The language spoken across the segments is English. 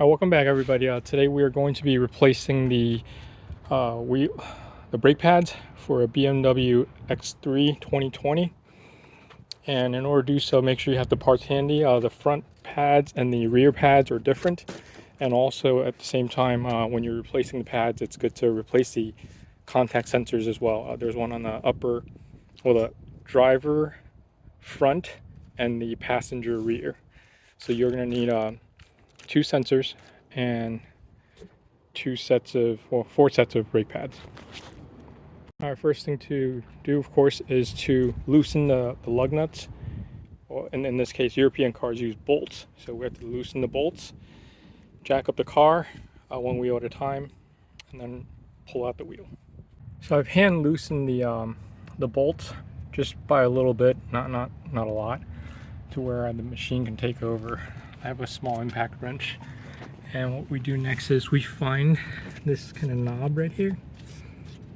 Welcome back, everybody. Today we are going to be replacing the brake pads for a BMW X3 2020. And in order to do so, make sure you have the parts handy. The front pads and the rear pads are different. And also at the same time, when you're replacing the pads, it's good to replace the contact sensors as well. There's one on the the driver front and the passenger rear. So you're going to need two sensors and four sets of brake pads. Our first thing to do, of course, is to loosen the lug nuts. And in this case, European cars use bolts. So we have to loosen the bolts, jack up the car one wheel at a time, and then pull out the wheel. So I've hand loosened the bolts just by a little bit, not a lot, to where the machine can take over. I have a small impact wrench. And what we do next is we find this kind of knob right here.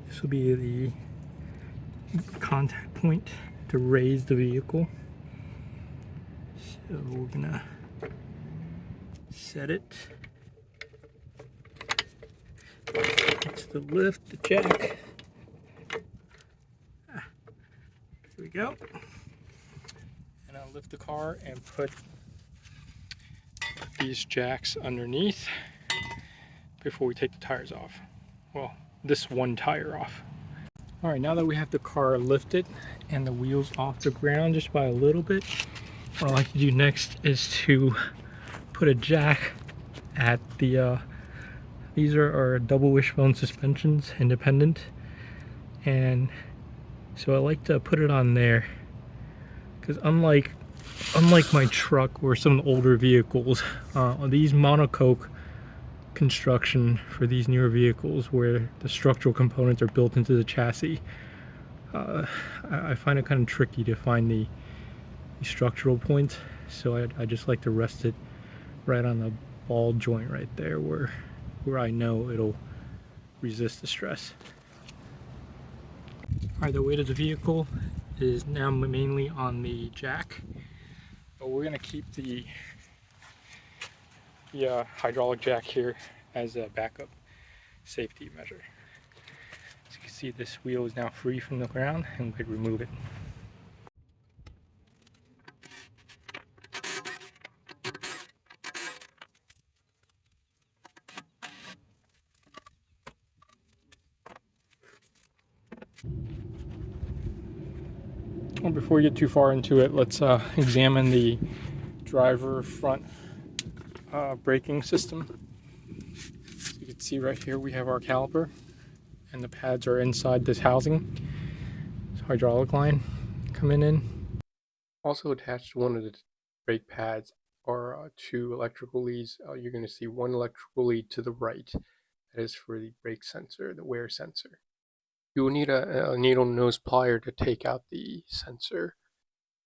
This will be the contact point to raise the vehicle. So we're gonna set it to the lift, the jack. There we go. And I'll lift the car and put these jacks underneath before we take the tires off. Well, this one tire off. All right, now that we have the car lifted and the wheels off the ground just by a little bit, what I like to do next is to put a jack at the, these are our double wishbone suspensions, independent. And so I like to put it on there because unlike my truck or some of the older vehicles, these monocoque construction for these newer vehicles where the structural components are built into the chassis, I find it kind of tricky to find the structural points, so I just like to rest it right on the ball joint right there where I know it'll resist the stress. Alright, the weight of the vehicle is now mainly on the jack, but we're going to keep the hydraulic jack here as a backup safety measure. As you can see, this wheel is now free from the ground and we could remove it. Well, before we get too far into it, let's examine the driver front braking system. So you can see right here we have our caliper, and the pads are inside this housing. So hydraulic line coming in. Also attached to one of the brake pads are two electrical leads. You're going to see one electrical lead to the right. That is for the brake sensor, the wear sensor. You will need a needle nose plier to take out the sensor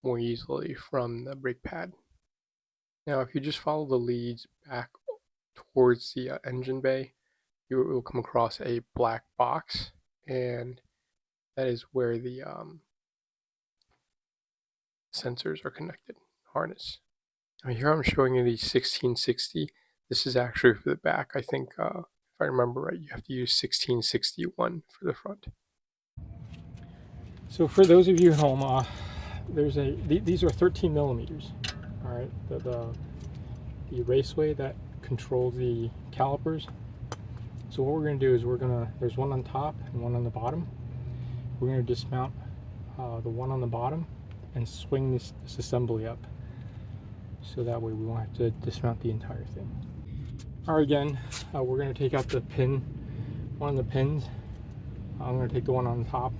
more easily from the brake pad. Now, if you just follow the leads back towards the engine bay, you will come across a black box, and that is where the sensors are connected, harness. Now here I'm showing you the 1660. This is actually for the back. I think, if I remember right, you have to use 1661 for the front. So for those of you at home, these are 13 millimeters. All right, the raceway that controls the calipers. So what we're going to do is there's one on top and one on the bottom. We're going to dismount the one on the bottom and swing this assembly up, so that way we won't have to dismount the entire thing. Alright, again, we're going to take out one of the pins. I'm going to take the one on top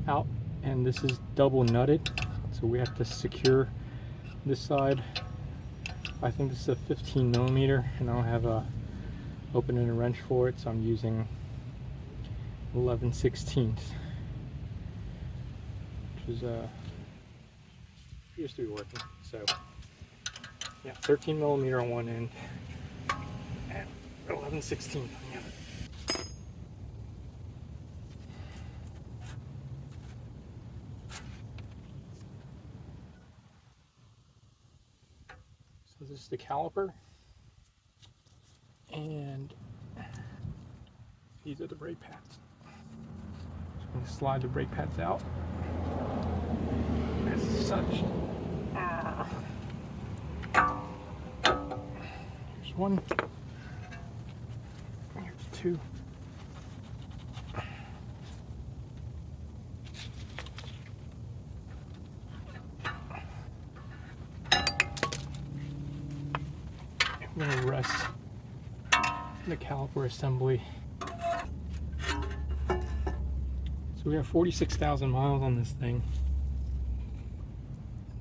out, and this is double nutted, so we have to secure this side. I think this is a 15 millimeter, and I don't have a opening a wrench for it, so I'm using 11/16, which is used to be working. So yeah, 13 millimeter on one end and 11/16 on the other. So this is the caliper. And these are the brake pads. Just going to slide the brake pads out as such. Here's one. Here's two. I'm going to rest the caliper assembly. So we have 46,000 miles on this thing.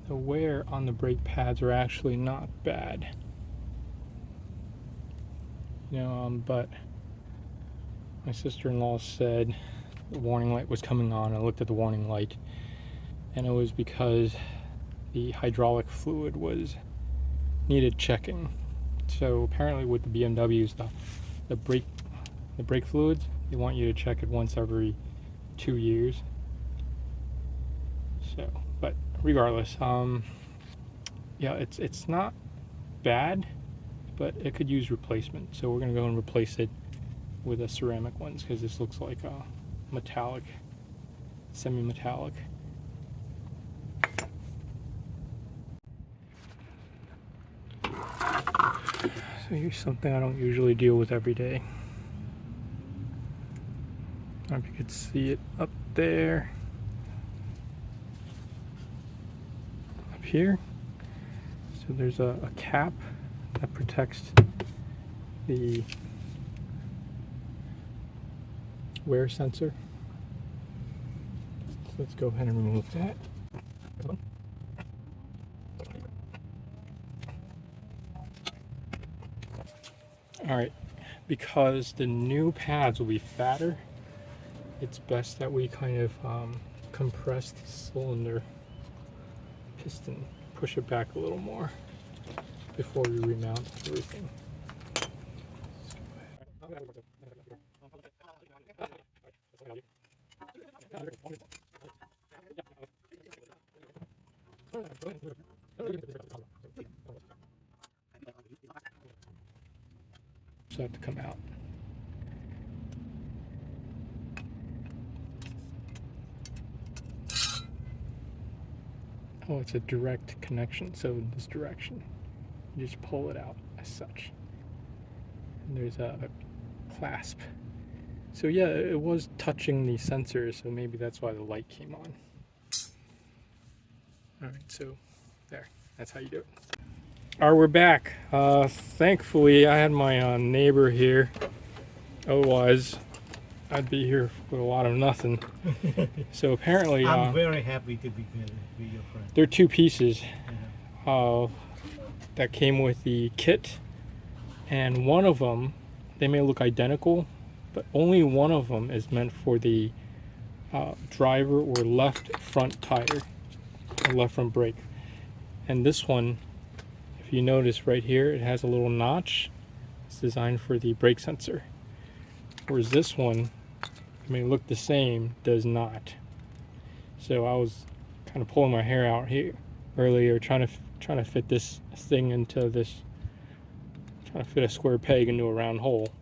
The wear on the brake pads are actually not bad. You know, but my sister-in-law said the warning light was coming on. I looked at the warning light, and it was because the hydraulic fluid needed checking. So apparently with the BMWs, the brake fluids, they want you to check it once every 2 years. So, but regardless, yeah, it's not bad, but it could use replacement. So we're gonna go and replace it with a ceramic ones, because this looks like a metallic, semi-metallic. So here's something I don't usually deal with every day. I don't know if you could see it up there. Up here. So there's a cap that protects the wear sensor. So let's go ahead and remove that. Alright, because the new pads will be fatter, it's best that we kind of compress the cylinder piston, push it back a little more before we remount everything. So have to come out. Oh, it's a direct connection, so in this direction. You just pull it out as such. And there's a clasp. So yeah, it was touching the sensor, so maybe that's why the light came on. Alright, so there. That's how you do it. Alright, we're back. Thankfully, I had my neighbor here. Otherwise, I'd be here with a lot of nothing. So apparently, I'm very happy to be with your friend. There are two pieces that came with the kit, and one of them, they may look identical, but only one of them is meant for the driver or left front tire, or left front brake. And this one, if you notice right here, it has a little notch. It's designed for the brake sensor. Whereas this one, it may look the same, does not. So I was kind of pulling my hair out here earlier, trying to fit this thing into this, trying to fit a square peg into a round hole.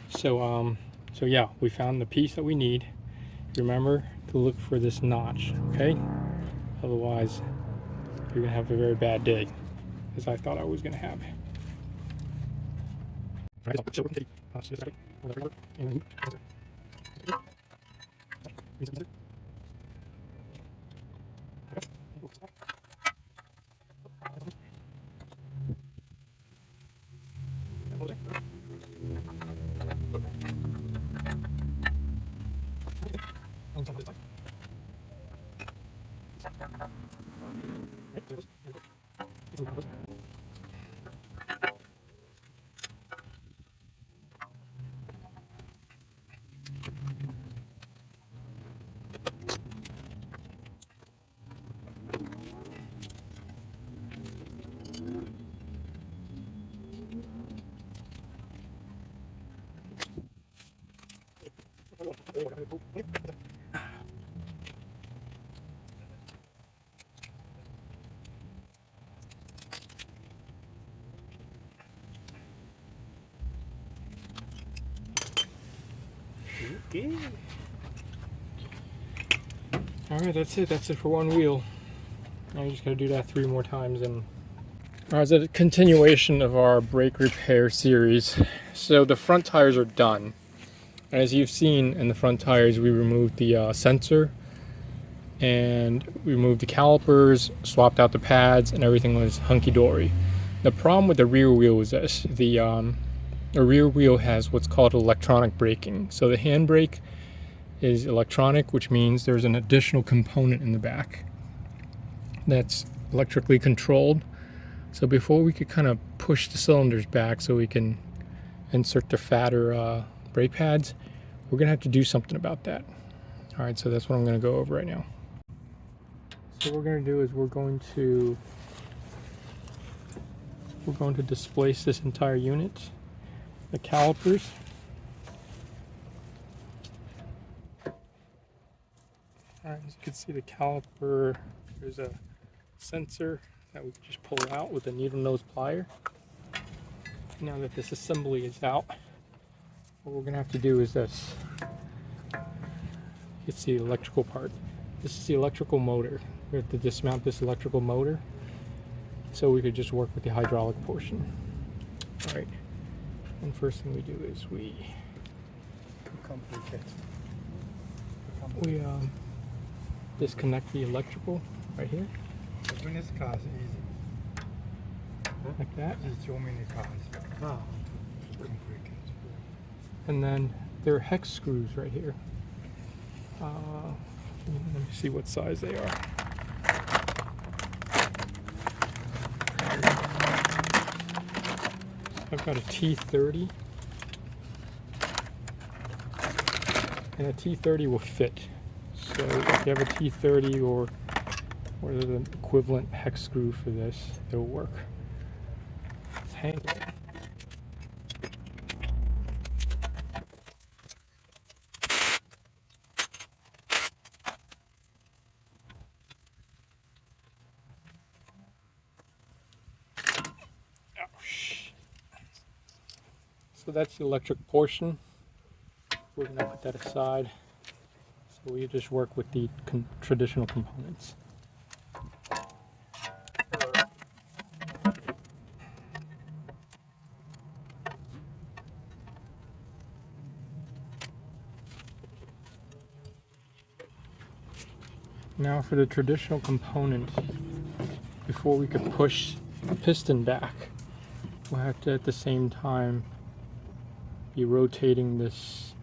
So so yeah, we found the piece that we need. Remember to look for this notch, okay? Otherwise, you're gonna have a very bad day, as I thought I was gonna have. Okay. Alright, that's it. That's it for one wheel. Now you just gotta do that 3 more times. And alright, it's a continuation of our brake repair series. So the front tires are done. As you've seen in the front tires, we removed the sensor and we removed the calipers, swapped out the pads, and everything was hunky-dory. The problem with the rear wheel is this. The rear wheel has what's called electronic braking. So the handbrake is electronic, which means there's an additional component in the back that's electrically controlled. So before we could kind of push the cylinders back so we can insert the fatter brake pads, we're gonna have to do something about that. All right, so that's what I'm gonna go over right now. So what we're gonna do is we're going to displace this entire unit, the calipers. Alright, as you can see, the caliper, there's a sensor that we can just pull out with a needle nose plier. Now that this assembly is out, what we're going to have to do is this. It's the electrical part. This is the electrical motor. We have to dismount this electrical motor so we could just work with the hydraulic portion. Alright, and first thing we do is we disconnect the electrical right here, like that. And then there are hex screws right here. Let me see what size they are. I've got a T30, and a T30 will fit. So if you have a T30 or the equivalent hex screw for this, it'll work. Let's hang it. So that's the electric portion. We're going to put that aside. So we just work with the traditional components. Now for the traditional component, before we could push the piston back, we'll have to at the same time be rotating this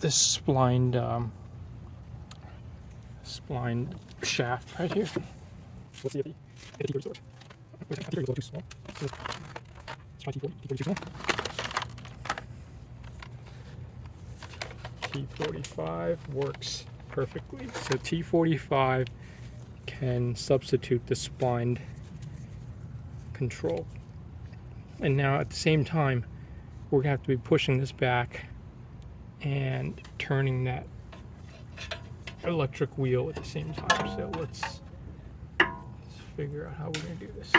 splined shaft right here. Let's see if the T30 works. I think it's a little too small. Let's try T40. T40 too small. T45 works perfectly. So T45 can substitute the splined control. And now at the same time, we're gonna have to be pushing this back and turning that electric wheel at the same time. So let's figure out how we're gonna do this.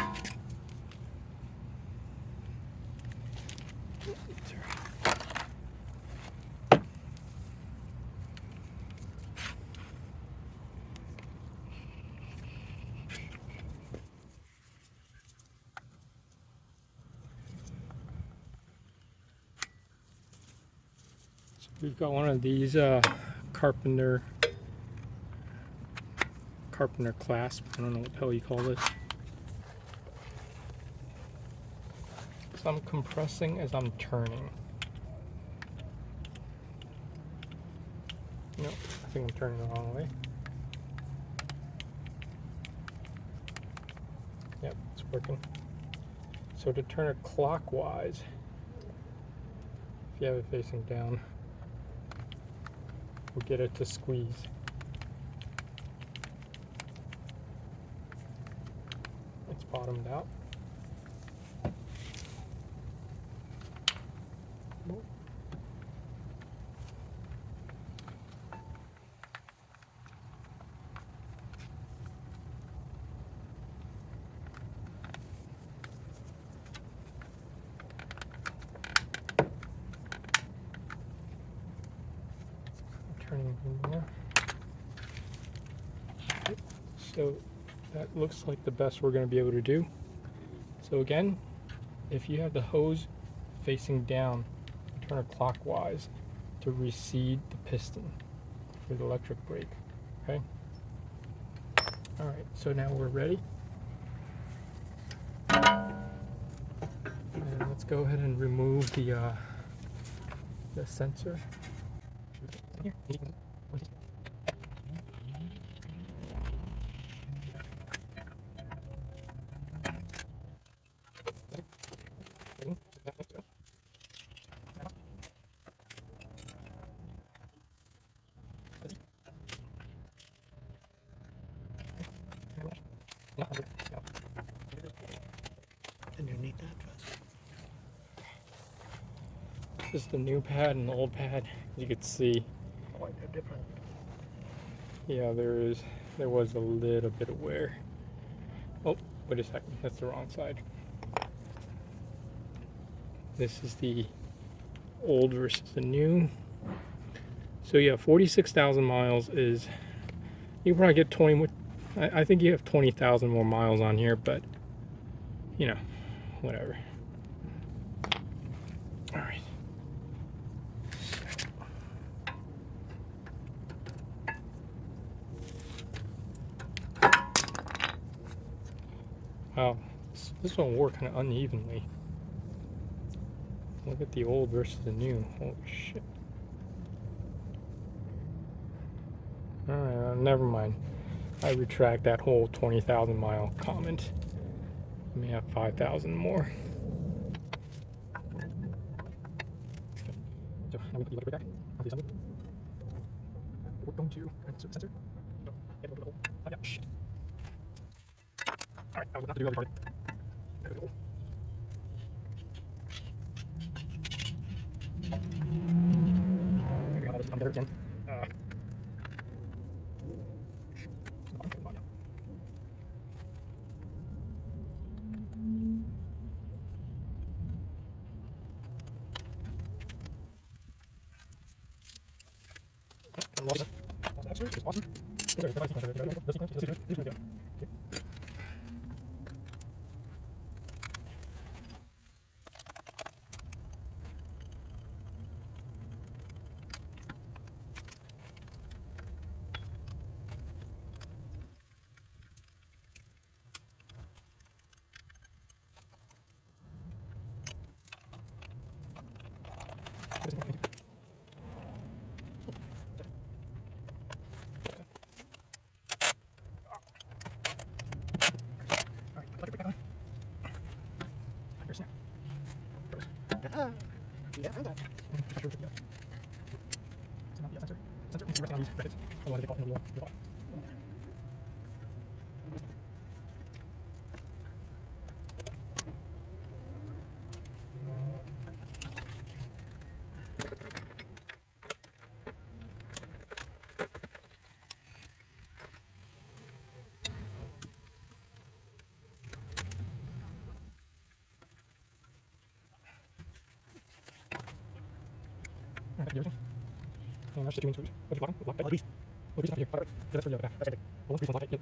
We've got one of these carpenter clasp. I don't know what the hell you call this. So I'm compressing as I'm turning. No, I think I'm turning the wrong way. Yep, it's working. So to turn it clockwise, if you have it facing down, we'll get it to squeeze. It's bottomed out. more. So that looks like the best we're going to be able to do. So again, if you have the hose facing down, turn it clockwise to recede the piston for the electric brake. Okay. All right. So now we're ready. And let's go ahead and remove the sensor. Underneath that was. This is the new pad and the old pad. You could see, Oh, they're different. yeah, there was a little bit of wear. Oh, wait a second, that's the wrong side. This is the old versus the new. So yeah, 46,000 miles is, you can probably get 20 more. I think you have 20,000 more miles on here, but you know, whatever. All right. Wow, this one wore kind of unevenly. Look at the old versus the new. Holy shit. Alright, never mind. I retract that whole 20,000 mile comment. I may have 5,000 more. So, I'm going to put the back. We're going to sensor. Oh, yeah, shit. Alright, I was about to do the other part. I'm there again. Awesome. Yeah, I got it. And that's the 2 inch. What's your bottom? Black. All these. What do you have here? That's for the other. Well, one piece on black. Yeah,